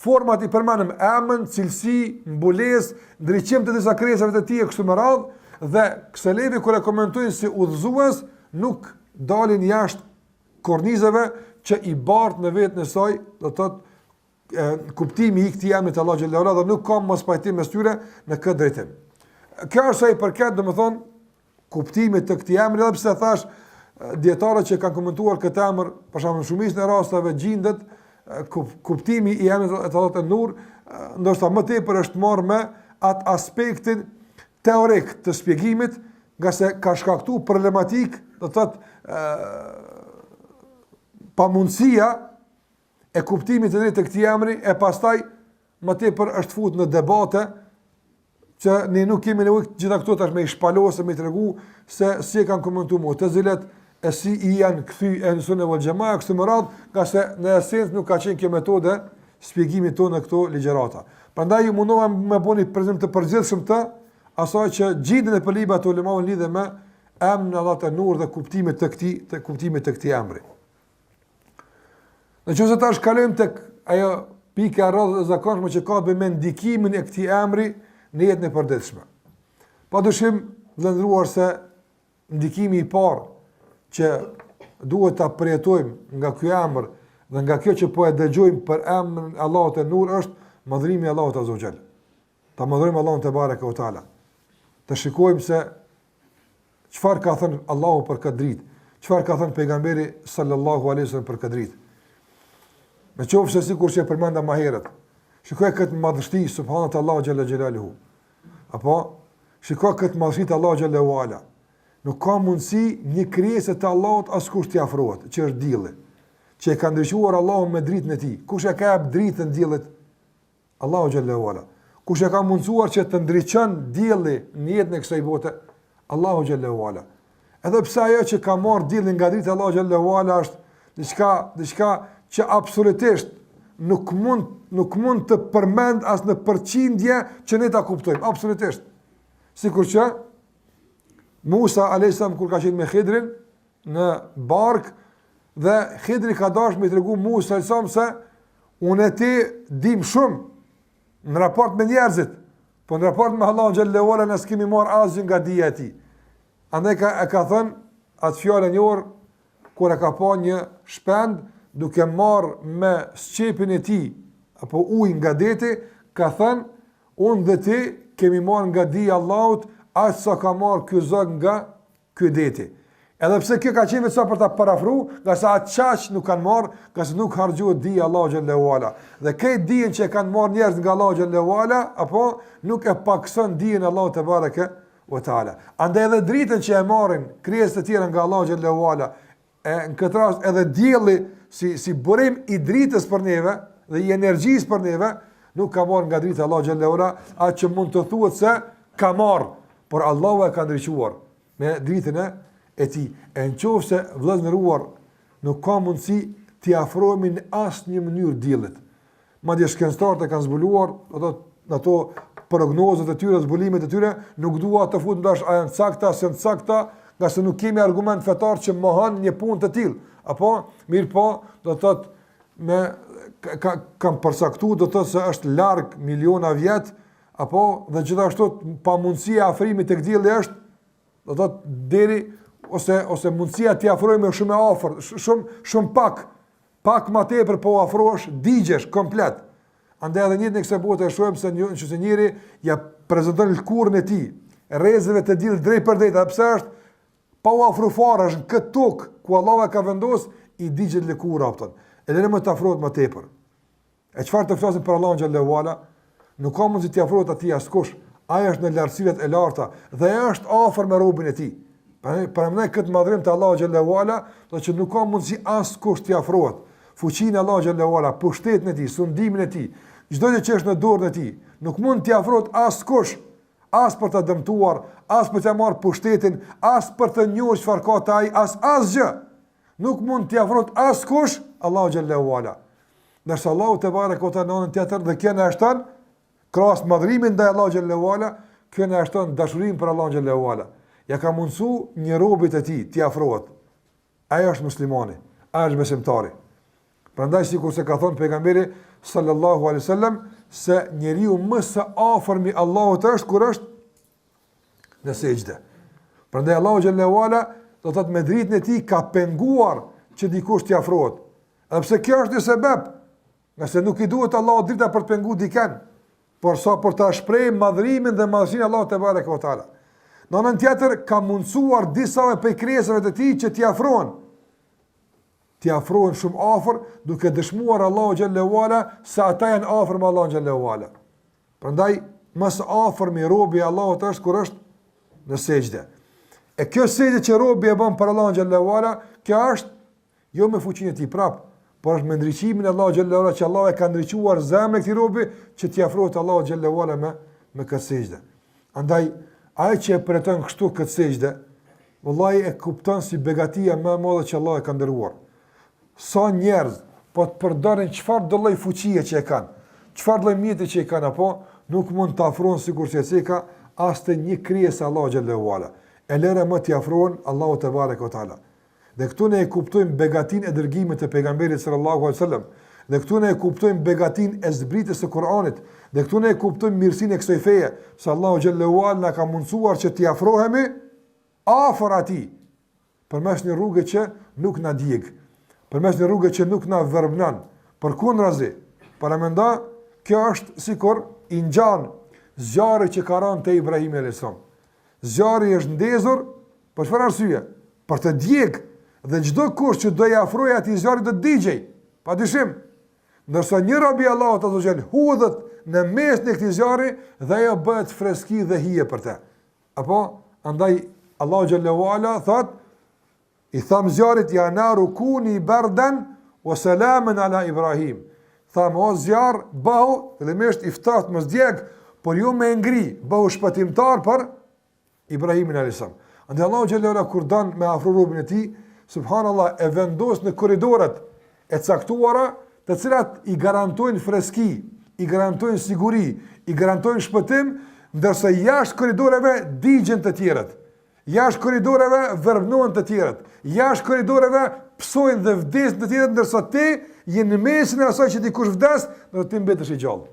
format i përmenëm emën, cilësi, mbulesë, ndriçim të disa krijesave të tij kështu me radhë, dhe këselevi kur e komentojnë si udhëzues nuk dalin jashtë kornizave që i bart në vetën e saj, do të thotë kuptimi i këtij emri të Allahu xhallahu ala, dhe nuk ka mos pajtim mes tyre në këtë drejtim. Kjo është sa i përket, domethënë, kuptimit të këtij emri, edhe pse thash dietarët që kanë komentuar këtë emër, për shembull shumicën e rasteve gjendet kuptimi i emrit të Allahut Nur, ndoshta më tepër është marrë me atë aspektin teorik të shpjegimit, nga se ka shkaktuar problematik, do të thotë pamundësia e kuptimit të drejtë të këtij emri, e pastaj më tepër është futur në debate që ne nuk kemi nevojë gjitha këto tash me i shpalosë, me i tregu se si e kanë komentuar Mu'tazilet, e si i janë kthy Ahlus Sunne wal Jamaa kështu më radh, nga se në esencë nuk ka qenë kjo metode shpjegimit tonë në këto ligjërata. Prandaj ju mundova me bëni prezant të përgjithshëm të asaj që gjendën e pëllibat të ulemave lidhe me emrin Allahu te Nur dhe kuptimet të këtij emri. Në çështë tash kalojmë tek ajo pika e rrallë e zakonshme që ka të bëjë me ndikimin e këtij emri në jetën e përditshme. Padyshim, vëllezëruar, se ndikimi i parë që duhet ta përjetojmë nga ky emër dhe nga kjo që po e dëgjojmë për emrin Allahu te Nur është madhrimi i Allahut azza wa jall. Ta madhrojmë Allahun te bareke ve taala. Të shikojmë se çfarë ka thënë Allahu për këtë dritë, çfarë ka thënë pejgamberi sallallahu alaihi wasallam për këtë dritë. Me qoftë se sikur që përmenda më herët, shikoj këtë madhështi subhanallahu xhalla xhelaluhu. Apo shikoj këtë madhështi të Allahu xhallahu ala. Nuk ka mundësi një krijesë të Allahut askush t'i afrohet, që është dielli, që e ka ndriçuar Allahu me dritën e tij. Kush e ka jap dritën diellit? Allahu xhallahu ala. Kush e ka mundsuar që të ndriçon dielli në jetën e kësaj bote? Allahu xhallahu ala. Edhe pse ajo që ka marrë diellin nga drita Allahu xhallahu ala është diçka që absolutisht nuk mund të përmend as në përqindje që ne ta kuptojmë, absolutisht. Sikur që Musa a.s. kur ka qenë me Khidrin në bark, dhe Khidri ka dashur me tregu Musa a.s. se unë e ti dim shumë në raport me njerëzit, po në raport me Allahun xhallahu ala ne s'kemi marrë asgjë nga dija e tij. Andaj ka thënë atë fjalën e orë kur e ka pa një shpend duke marrë me sqepin e tij apo ujë nga deti, ka thënë unë dhe ti kemi marrë nga dija e Allahut aq sa ka marrë ky zog nga ky deti. Edhe pse kjo ka qenë vetëm për ta parafruar, nga sa atë çaq nuk kanë marrë, nga se nuk harxhohet dija Allahu xhallahu ala. Dhe këtë dijen që kanë marrë njerëz nga Allahu xhallahu ala, apo nuk e pakson dijen Allahu te bareke ve taala. Andaj edhe dritën që e marrin krijesat e tjera nga Allahu xhallahu ala, në këtë rast edhe dielli si burim i dritës për neve dhe i energjisë për neve, nuk ka marrë nga drita Allahu xhallahu ala, atë që mund të thuhet se ka marrë, por Allahu e ka ndriçuar me dritën e tij. E nëse vëllezëruar nuk ka mundësi t'i afrohemi në asnjë mënyrë diellit. Madje shkencëtarët e kanë zbuluar, ato prognozat e tyre, zbulimet e tyre, nuk dua të futem dash a janë sakta, se janë sakta, nga se nuk kemi argument fetar që mohon një punë të tillë. Apo mirë po, do të thotë kam përsaktuar, do të thotë se është larg miliona vjet, apo dhe gjithashtu pamundësia e afrimit tek dielli është, do të thotë deri ose mundësia t'i afrohemi shumë e afër, shumë pak më tepër po afrohesh, digjesh komplet. Andaj edhe njëtë në kësaj bote e shohim se nëse njëri ja prezanton lkurën e tij, rrezëve të diellit drejt për drejt, pse është pa u afruar fare në këtë tokë ku Allahu ka vendosur, i digjet lkura afton. Edhe ne më të afrohet më tepër. E çfarë të flasim për Allahun xhallahu ala? Nuk ka mundësi t'i afrohet atij askush. Ai është në lartësirat e larta dhe është afër me robën e tij. Për këtë madhrim të Allahu xhallahu ala, do që nuk ka mundësi askush t'i afrohet. Fuqinë e Allahu xhallahu ala, pushtetin e tij, sundimin e tij, çdo gjë që është në dorën e tij, nuk mund t'i afrohet askush, as për të dëmtuar, as për të marrë pushtetin, as për të njohur çfarë ka te ai, asgjë. Nuk mund t'i afrohet askush Allahu xhallahu ala. Ndërsa Allahu te bareke o teala në tjetër dhe kjo na shton krahas madhrimin ndaj Allahu xhallahu ala, kjo na shton dashurinë për Allahu xhallahu ala. Ja ka mundsu një robit e tij t'i afrohet. Ai është muslimani. është besimtari. Prandaj sikur se ka thënë pejgamberi sallallahu alaihi wasallam se njeriu më së afërmi Allahut është kur është në sejdë. Prandaj Allahu xhallahu ala do të thotë me dritën e tij ka penguar që dikush t'i afrohet. Edhe pse kjo është një sebeb, nëse nuk i duhet Allahut drita për të penguar dikën, por sa për ta shprehë madhrimin dhe madhësinë Allahut te bareke ve teala. Në anën tjetër ka mundsuar disa prej krijesave të tij që t'i afrohen. T'i afrohen shumë afër, duke dëshmuar Allahu xhallahu ala se ata janë afër me Allahun xhallahu ala. Prandaj më së afërmi robi i Allahut është kur është në sejdë. E kjo sejdë që robi e bën për Allahun xhallahu ala, kjo është jo me fuqinë e tij prap, por është me ndriçimin e Allahut xhallahu ala, që Allah e ka ndriçuar zemrën e këtij robi që t'i afrohet Allahut xhallahu ala me këtë sejdë. Andaj ai që e pretendon kështu këtë sejdë, vallahi e kupton si begatia më e madhe që Allah e ka ndëruar. Sa njerëz po të përdorin çfarë do lloj fuqie që e kanë, çfarë lloj mjeti që e kanë, apo nuk mund të afrohen sikur se ka as të një krijesë Allahu xhallahu ala. E lëre më t'i afrohen Allahu te bareke ve teala. Dhe këtu ne e kuptojmë begatinë e dërgimit të pejgamberit sallallahu alaihi wasallam. Dhe këtu ne e kuptojmë begatinë e zbritjes së Kuranit. Dhe këtu ne e kuptojmë mirësinë e kësaj feje, se Allahu xhallahu ala na ka mundsuar që t'i afrohemi afër atij, përmes një rrugë që nuk na djeg, përmes një rrugë që nuk na verbnon. Përkundrazi, para mendo, kjo është sikur i ngjan zjarri që ka rënë te Ibrahim alayhis salam. Zjarri është ndezur për çfarë arsye? Për të djeg, dhe çdo kush që do i afrojë atij zjarrit do të digjej. Padyshim. Ndërsa një rob i Allahut azza xal hudhet në mes të këtij zjarri dhe ajo bëhet freski dhe hije për të. Apo andaj Allahu xhallahu ala thot i tham zjarrit ja naru kuni bardan wa salaman ala Ibrahim. Tham o zjarr, bëhu fillimisht i ftoft mos djeg, por ju më ngri, bëhu shpëtimtar për Ibrahimin alayhis salam. Andaj Allahu xhallahu ala kur don me afro robën e tij, subhanallahu e vendos në korridorat e caktuara, të cilat i garantojnë freski, i garantojnë siguri, i garantojnë shpëtim, ndërsa jashtë korridoreve digjen të tjerët. Jashtë korridoreve verbnohen të tjerët. Jashtë korridoreve psojnë dhe vdesin të tjerët, ndërsa ti je në mesin e asaj që dikush vdes, do ti mbetesh i gjallë.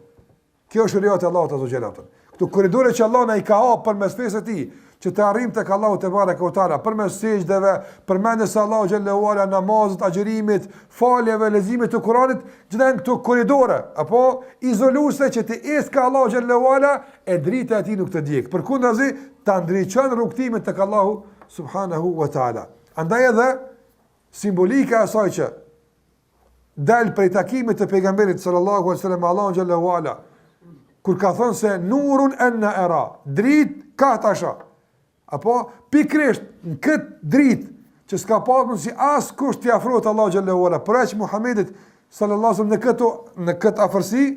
Kjo është shariati e Allahut azza xhallahu. Këto korridore që Allah na i ka hapur përmes fesë të tij, që të arrijmë tek Allahu te bareke ve teala, përmes sejdave, përmendjes së Allahu xhallahu ala, namazit, agjërimit, faljeve, leximit të Kuranit, gjithë këto korridore apo izoluese që të ecë ka Allahu xhallahu ala, e drita e tij nuk të djeg. Përkundrazi ta ndriçon rrugtimin tek Allahu subhanahu wa taala. Andaj edhe simbolika e asaj që dal prej takimit të pejgamberit sallallahu alaihi wasallam me Allahu xhallahu ala, kur ka thënë se nurun anna ara, drit ka tasha. Apo pikrisht në këtë dritë që s'ka pasur si as kush t'i afrohet Allahu xhallahu ala, për aq Muhamedit sallallahu alaihi wasallam në këtë afërsi,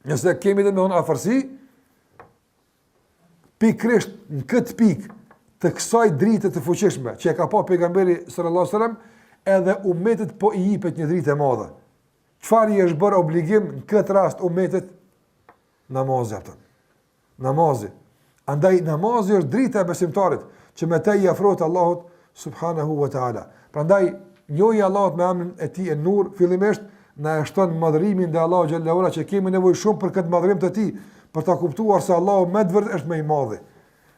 nëse kemi dhe me unë afërsi, pikrisht në këtë pikë të kësaj drite të fuqishme që e ka pa pejgamberi sallallahu alaihi wasallam, edhe ummetit po i jepet një dritë e madhe. Çfarë i është bërë obligim në këtë rast ummetit? Namazi atë. Namazi. Andaj namazi është drita e besimtarit që me të i afrohet Allahut subhanahu wa taala. Prandaj njohja e Allahut me emrin e tij e Nur fillimisht na e shton madhrimin dhe Allahu xhallahu ala, që kemi nevojë shumë për këtë madhrim të tij, për ta kuptuar se Allahu me të vërtetë është më i madhi.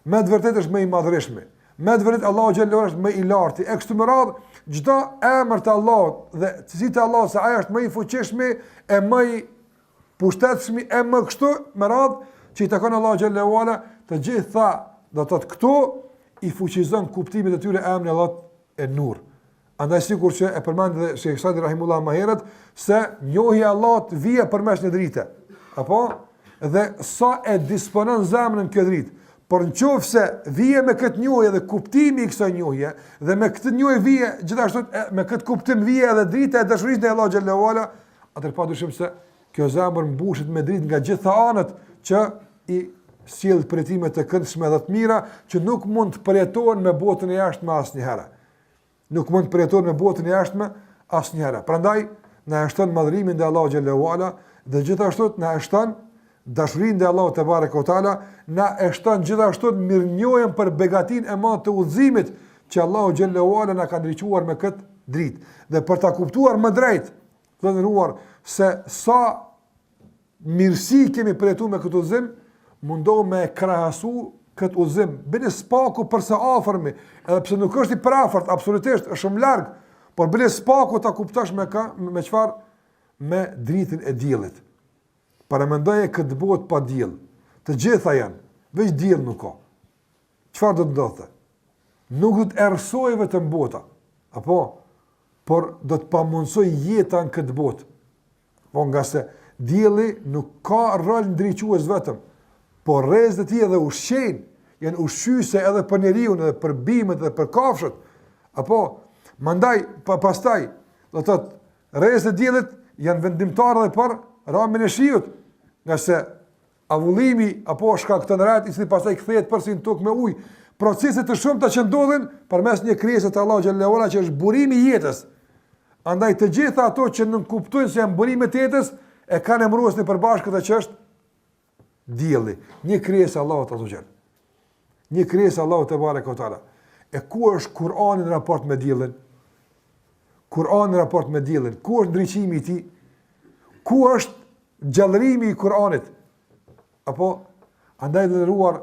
Me të vërtetë është më i madhërishëm. Me të vërtetë Allahu xhallahu ala është më i lartë. E kështu me radhë, çdo emër të Allahut dhe cilësitë e Allahut se ai është më i fuqishëm, e më i pushtetshëm, e më kështu me radhë që i takon Allahu xhallahu ala, të gjitha do të thotë këtu i fuqizon kuptimin e tyre emri Allahut e Nur. Andaj sikur që e përmend dhe Sheikh Sadi rahimullahu më herët se njohja e Allahut vije përmes një drite. Apo dhe sa e disponon zemrën kjo dritë. Por nëse vije me këtë njohje dhe kuptimi i kësaj njohje dhe me këtë njohje vije gjithashtu me këtë kuptim vije edhe drita e dashurisë ndaj Allahut xhallahu ala, atëherë padyshim se kjo zemër mbushet me dritë nga gjitha anët që i sjell pritime të këndshme dhe të mira që nuk mund të përjetohen me botën e jashtme asnjëherë. Nuk mund të përjetohen me botën e jashtme asnjëherë. Prandaj na e shton madhrimin ndaj Allahut xhallahu ala dhe gjithashtu na e shton dashurinë ndaj Allahut te bareke taala, na e shton gjithashtu mirënjohjen për begatinë e madhe të udhëzimit që Allahu xhallahu ala na ka ndriçuar me këtë dritë. Dhe për ta kuptuar më drejt, të ndëruar, se sa mirësi kemi përjetuar me këtë udhëzim, mundohu me krahasu këtë udhëzim, bëni spaku përse afërmi, edhe pse nuk është i prafërt, absolutisht është shumë larg, por bëni spaku ta kuptosh me çfarë, me dritën e diellit. Para mendoje këtë botë pa diell. Të gjitha janë, veç diell nuk ka. Çfarë do të ndodhte? Nuk do të errësoj vetëm bota, apo, por do të pamundsoj jeta në këtë botë. Po nga se dielli nuk ka rol ndriçues vetëm, por rrezet e tij edhe ushqejnë, janë ushqyese edhe për njeriu, edhe për bimët edhe për kafshët. Apo, mandaj pastaj, do të thotë, rrezet e diellit janë vendimtarë edhe për ramin e shiut, nga se avullimi apo shkaktënërat i cili pastaj kthehet përsëri në tokë me ujë, procese të shumta që ndodhin përmes një krijese të Allahu xhallahu ala që është burimi i jetës. Andaj të gjitha ato që nuk kuptojnë se janë burime të jetës e kanë emëruar në përbashkët që është dielli, një krijesë Allahu te xhall. Një krijesë Allahu te bareka taala. E ku është Kurani në raport me diellin? Kurani në raport me diellin, ku është ndriçimi i tij? Ku është gjallërimi i Kuranit? Apo andaj të nderuar,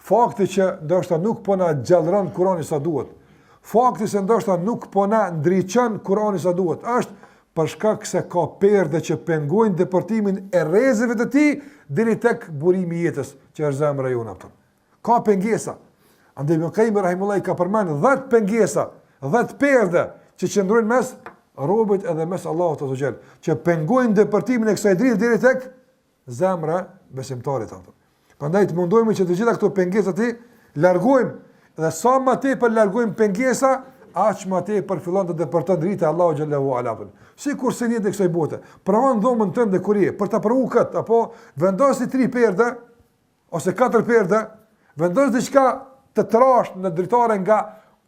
fakti që ndoshta nuk po na gjallëron Kurani sa duhet, fakti se ndoshta nuk po na ndriçon Kurani sa duhet, është për shkak se ka perde që pengojnë depërtimin e rrezeve të tij deri tek burimi i jetës, që është zemra jona atë. Ka pengesa. Andaj Ibn Qayyim rahimullahu ka përmend 10 pengesa, 10 perde që qëndrojnë mes robët edhe mes Allahut azza xal, që pengojnë depërtimin e kësaj drite deri tek zemra besimtarit atë. Prandaj të mundohemi që të gjitha këto pengesa të largojmë dhe sa më tepër largojmë pengesa, aq më tepër fillon të depërton drita Allahu xhallahu ala. Sikur se një të kësaj bote. Provon dhomën tënde kur je për ta provuar kët, apo vendosi 3 perde ose 4 perde, vendos diçka të trashë në dritare nga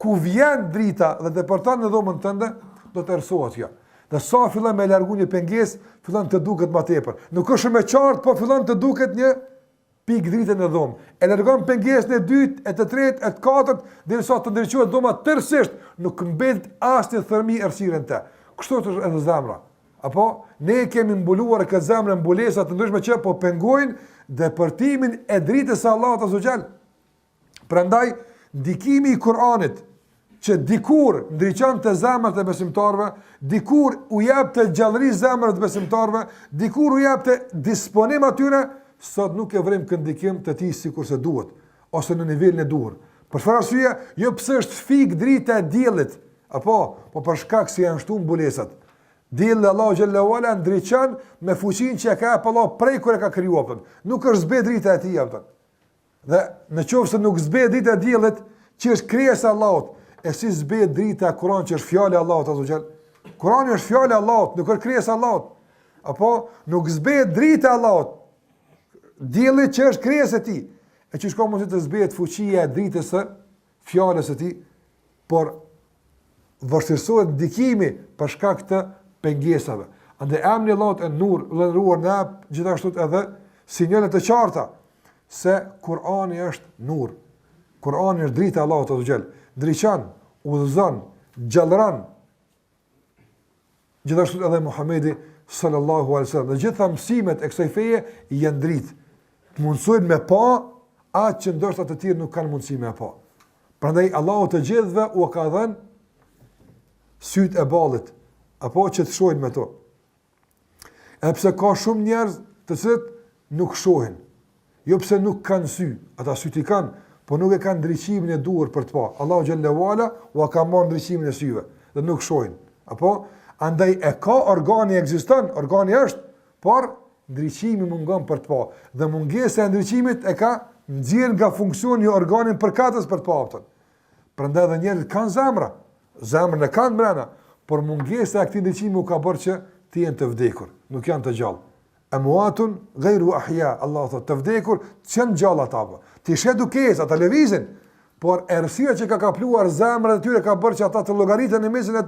ku vjen drita dhe depërton në dhomën tënde, do të errësohet kjo. Dhe sa fillon me largu një pengesë, fillon të duket më tepër. Nuk është shumë e qartë, po fillon të duket një pikë drite në dhomë. E largon pengesën e dytë, e të tretë, e të katërt, derisa të ndriçohet dhoma tërësisht, nuk mbet asnjë thërmi errësirën të. Kështu është edhe zemra. Apo ne kemi mbuluar këtë zemrë mbulesa të ndryshme që po pengojnë depërtimin e dritës së Allahut azza xal. Prandaj ndikimi i Kuranit që dikur ndriçon të zemrat e besimtarëve, dikur u jep të gjallëri zemrat e besimtarëve, dikur u jep të disponim atyre, sot nuk e vrim këndikim të tij sikurse duhet, ose në nivelin e duhur. Për çfarë arsye? Jo pse është fik drita e diellit, apo po për shkak se janë shtuar mbulesat. Dielli Allahu xhallahu ala ndriçon me fuqinë që ka Allah prej kur e ka krijuar. Nuk është zbet drita e tij atë. Dhe në qoftë se nuk zbet drita e diellit, që është krijesa e Allahut, e si zbet drita e Kuranit që është fjala e Allahut azza xal. Kurani është fjala e Allahut, nuk është krijesa e Allahut. Apo nuk zbet drita e Allahut. Dielli që është krijesa e tij, e që shko mund të zbet fuqia e dritës së fjalës së tij, por vështirësohet ndikimi për shkak të pengesave. Andaj emri Allahut e Nur, vlerëruar në gjithashtu edhe sinjale të qarta se Kurani është nur. Kurani është drita e Allahut azza xal. Ndriçon, udhëzon, gjallëron. Gjithashtu edhe Muhamedi sallallahu alaihi wasallam. Dhe gjitha mësimet e kësaj feje janë dritë. Të mundsojnë me pa atë që ndoshta të tjerë nuk kanë mundësi me pa. Prandaj Allahu të gjithëve u ka dhënë sytë e ballit, apo që të shohin me to. Edhe pse ka shumë njerëz të cilët nuk shohin. Jo pse nuk kanë sy, ata syt i kanë, po nuk e kanë ndriçimin e duhur për të pa. Allahu xhallahu ala u ka marrë ndriçimin e syve dhe nuk shohin. Apo andaj e ka organi ekziston, organi është, por ndriçimi mungon për të pa. Dhe mungesa e ndriçimit e ka nxjerr nga funksioni i organin përkatës për të pa. Prandaj edhe njerëzit kanë zemra. Zemrën e kanë brenda, por mungesa e këtij ndriçimi u ka bërë që të jenë të vdekur, nuk janë të gjallë. Amwatun ghayru ahya, Allah thotë, të vdekur janë gjallë ata. Ti she dukes ata lëvizin, por errësia që ka kapluar zemrat e tyre ka bërë që ata të llogaritën në mesin e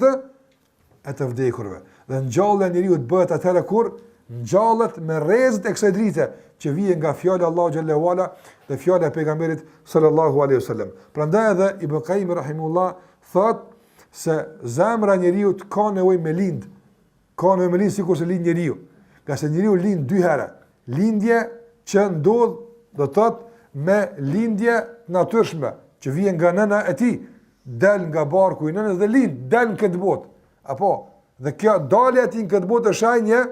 të vdekurve. Dhe ngjallja e njeriu të bëhet atëherë kur ngjallet me rrezet e kësaj drite që vjen nga fjala e Allahu xhallahu ala dhe fjala e pejgamberit sallallahu alaihi wasallam. Prandaj edhe Ibn Qayyim rahimullah thotë se zemra njeriu ka nevojë me lind. Ka nevojë me lind sikur se lind njeriu. Ka se njeriu lind dy herë. Lindje që ndodh do të thotë me lindje natyrshme, që vjen nga nëna e tij, del nga barku i nënës dhe lind, del në këtë botë. Apo, dhe kjo dalja e tij në këtë botë është një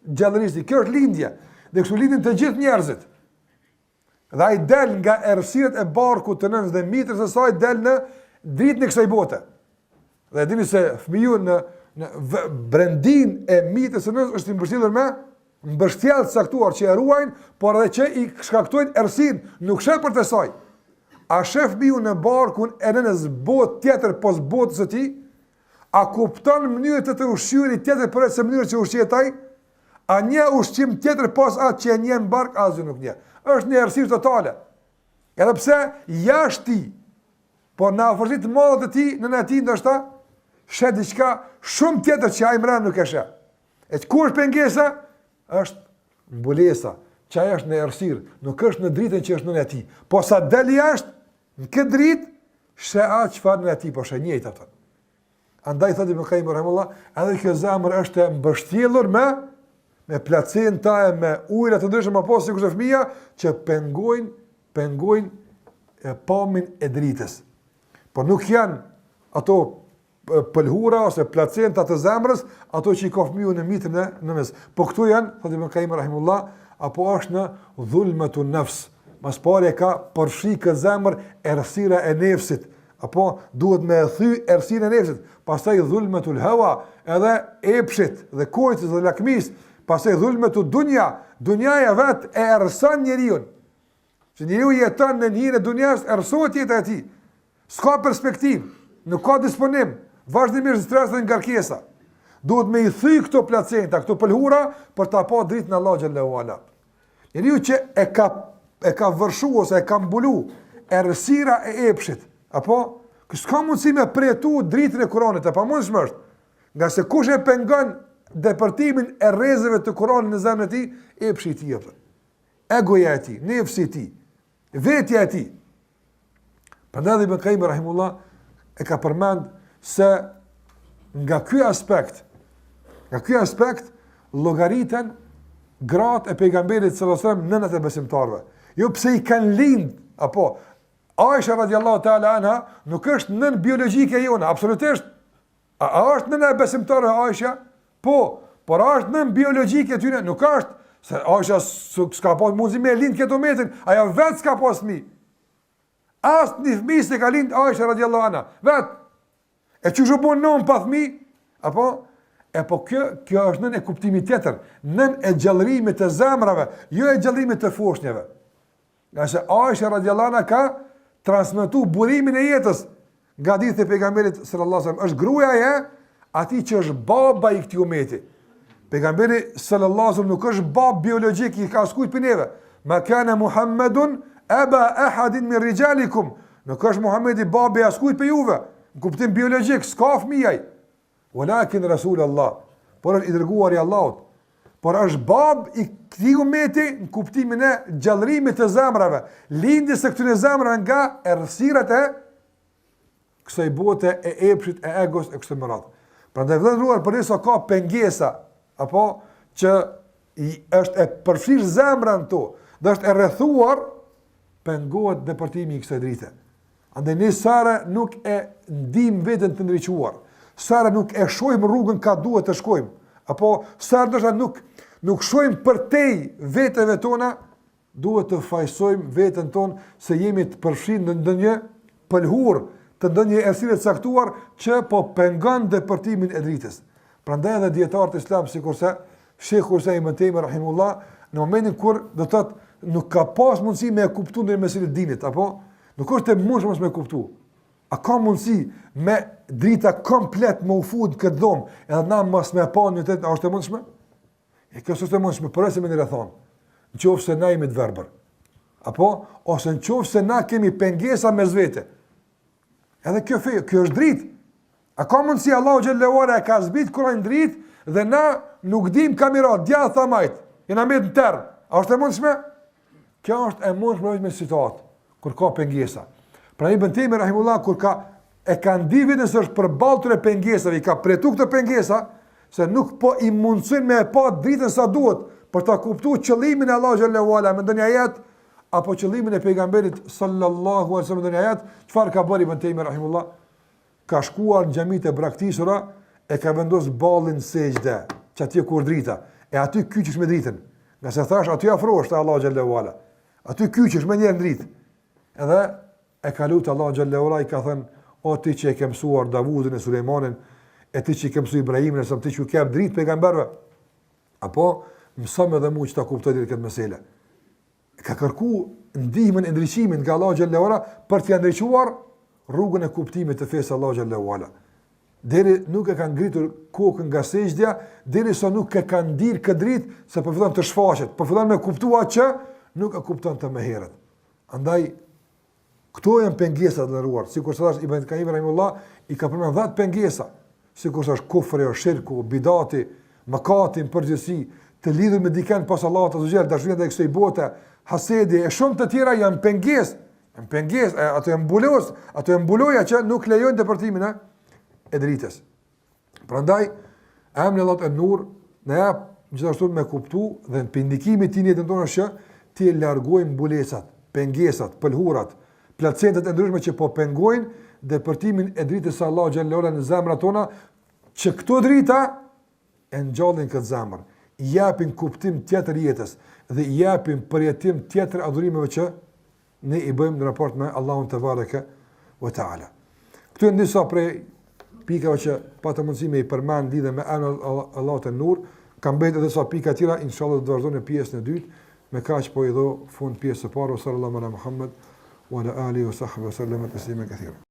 gjallërisë. Kjo është lindje. Dhe kështu lindin të gjithë njerëzit. Dhe ai del nga errësirët e barkut të nënës dhe mitrës së saj del në dritën e kësaj bote. Dhe dini se fëmiu në brendin e mitrës së nënës është i mbështetur me mbështjellë të caktuar që e ruajnë, por edhe që i shkaktojnë errësinë, nuk sheh për të saj. A shef fëmiu në barkun e nënës botë tjetër pos botës së tij? A kupton mënyrën të ushqyerit tjetër për se mënyrën që ushqehet ai? A një ushqim tjetër pas atë që e nje në bark, asgjë nuk nje. Është një errësirë totale. Edhe pse jashtë ti, por në afërsi të madhe të tij, nëna e tij ndoshta sheh diçka shumë tjetër që ai mbrapa nuk e sheh. E ku është pengesa? Është mbulesa, që ajo është në errësirë, nuk është në dritën që është nëna e tij. Po sa del jashtë, në këtë dritë, sheh atë çfarë nëna e tij po sheh njëjtë atë. Andaj thotë Ibn Qayyim rahimahullah, edhe kjo zemër është e mbështjellur me placenta e me ujëra të ndryshme apo sikur se fëmia që pengojnë pamjen e dritës. Por nuk janë ato pëlhura ose placenta të zemrës, ato që i ka fëmiu në mitrën e nënës. Po këtu janë, thotë Ibn Qayyim rahimahullah, apo është në dhulmatun nafs. Mas pari ka përfshi këtë zemër errësira e nefsit, apo duhet me thy errësirën e nefsit, pastaj dhulmatul hawa, edhe epshit dhe kujtës dhe lakmis, pastaj dhulmatud dunya, dunjaja vet e errëson njeriu. Që njeriu jeton në hyrje dunjas, errësohet jeta e tij. S'ka perspektivë, nuk ka disponim, vazhdimisht stresin nga ngarkesa. Duhet me i thy këto placenta, këto pëlhura për ta pa dritën e Allahut xhallahu ala. Njeriu që e ka vërshu ose e ka mbulu errësira e epshit, apo s'ka mundësi me pretu dritën e Kuranit, e pamundshme është. Nga se kush e pengon depërtimin e rrezëve të Kuranit në zemrën e tij, epshi i tij, egoja e tij, nefsi i tij, vetja e tij. Prandaj Ibn Qayyim rahimullah e ka përmend se nga ky aspekt llogariten gratë e pejgamberit sallallahu alajhi wasallam nënat e besimtarëve. Jo pse i kanë lind, apo Aisha radiallahu ta'ala anha nuk është nën biologjike jone, absolutisht. A është nën e besimtarëve Aisha? Po, por është nën biologjike tyne, nuk është. Se Aisha s'ka pas mundësi me lind këtë umetin, aja vetë s'ka pas fëmijë. Asë një fëmijë se ka lind Aisha radiallahu anha, vetë. E që shë bon nën pa fëmijë, apo? E po kjo është nën e kuptimi tjetër, nën e gjallërimit të zemrave, jo e gjallërimit të foshnjeve. Nga se Aisha radiallahu anha ka transmetu burimin e jetës nga hadithe e pejgamberit sallallahu alajhi wasallam. Është gruaja e atij që është baba i këtij umeti. Pejgamberi sallallahu alajhi wasallam nuk është bab biologjik i askujt për neve. Ma kana Muhammedun aba ahadin min rijalikum. Nuk është Muhamedi babi i askujt për juve. Në kuptim biologjik, s'ka fëmijë. Walakin Rasulullah, por është i dërguari i Allahut. Por është bab i këtij umeti në kuptimin e gjallërimit të zemrave, lindjes së këtyre zemrave nga errësirat e kësaj bote e epshit e egos e kështu me radhë. Prandaj vëllezër, përse ka pengesa, apo që është e përfshirë zemrën tu, dhe është e rrethuar, pengohet depërtimi i kësaj drite. Andaj ne sara nuk e ndim veten të ndriçuar, sara nuk e shohim rrugën ka duhet të shkojmë, apo sara ndoshta nuk shohim përtej veteve tona, duhet të fajsojmë veten tonë se jemi të përfshirë në ndonjë pëlhur, të ndonjë errësire të caktuar që po pengon depërtimin e dritës. Prandaj edhe dietarët e Islam, sikurse Sheikh Hussein ibn Taymi rahimullah, në momentin kur do të thotë nuk ka pas mundësi me kuptuar ndër meselë dinit, apo nuk është e mundshme me kuptu. A ka mundësi me drita komplet me u fut këtë dhomë, edhe na mos me pa një të është e mundshme? E kjo është e mundshme, por se më ndër thon. Nëse na jemi të verbër. Apo ose nëse na kemi pengesa mes vete. Edhe kjo është dritë. A ka mundësi Allahu xhallahu ala ka zbrit Kur'anin dritë dhe na nuk dim kamerat, djathtë thamajt. Jena me në terr. A është e mundshme? Kjo është e mundshme me situatë kur ka pengesa. Pra Ibn Taymi rahimullah kur ka e ka ndivit nësë është përballë të pengesave, i ka pretu këtë pengesa, se nuk po i mundësin me e pa dritën sa duhet, për ta kuptu qëllimin e Allah xhallahu ala me ndonjë ajet, apo qëllimin e pejgamberit sallallahu alaihi wasallam me ndonjë ajet, çfarë ka bërë Ibn Taymi rahimullah? Ka shkuar në xhamitë e braktisura, e ka vendosur ballin sejdë, që aty kur drita, e aty kyçesh me dritën. Nga se thash aty afrohesh te Allah xhallahu ala. Aty kyçesh me një dritë. Edhe e ka lutur Allah xhallahu ala, i ka thënë: "O ti që e ke mësuar Davudin e Sulejmanin, e ti që ke mësuar Ibrahimin, e ti që ke dritë pejgamberëve, apo mësoj edhe mua që ta kuptoj këtë meselë." Ka kërku ndihmën e ndriçimit nga Allah xhallahu ala për të ndriçuar rrugën e kuptimit të fesë Allah xhallahu ala. Deri nuk e kanë ngritur kokën nga sejdja, deri sa nuk e kanë ndirë këtë dritë, se po fillon të shfaqet, po fillon me kuptua që nuk e kupton të më herët. Andaj këto janë pengesa të ndëruar, sikur sa thash Ibn Qayyim rahimullah i ka përmendur 10 pengesa, sikur sa kufri, shirku, bidati, mëkati në përgjithësi, të lidhur me dikën pas Allahut azza xal, dashuria ndaj kësaj bote, hasedi e shumë të tjera janë pengesë. Janë pengesë, ato janë mbulos, ato janë mbuloja që nuk lejojnë depërtimin e dritës. Prandaj emri Allahu an-Nur na jap gjithashtu me kuptu dhe në pindikimi i tij në jetën tonë është që ti largojmë mbulesat, pengesat, pëlhurat, placentet e ndryshme që po pengojnë depërtimin e dritës së Allahu xhallahu ala në zemrat tona, që këto drita e ngjallin këtë zemër, i japin kuptim tjetër jetës dhe i japin përjetim tjetër adhurimeve që ne i bëjmë në raport me Allahun te bareke ve taala. Këtu janë disa prej pikave që patë mundësi me i përmend lidhe me emrin Allahut an-Nur, kam mbetë edhe sa pika tjera, inshallah do të vazhdojmë në pjesën e dytë, me kaq po i dho fund pjesës së parë, sallallahu ala Muhammad wa ala alihi wa sahbihi wa sallam taslima katira.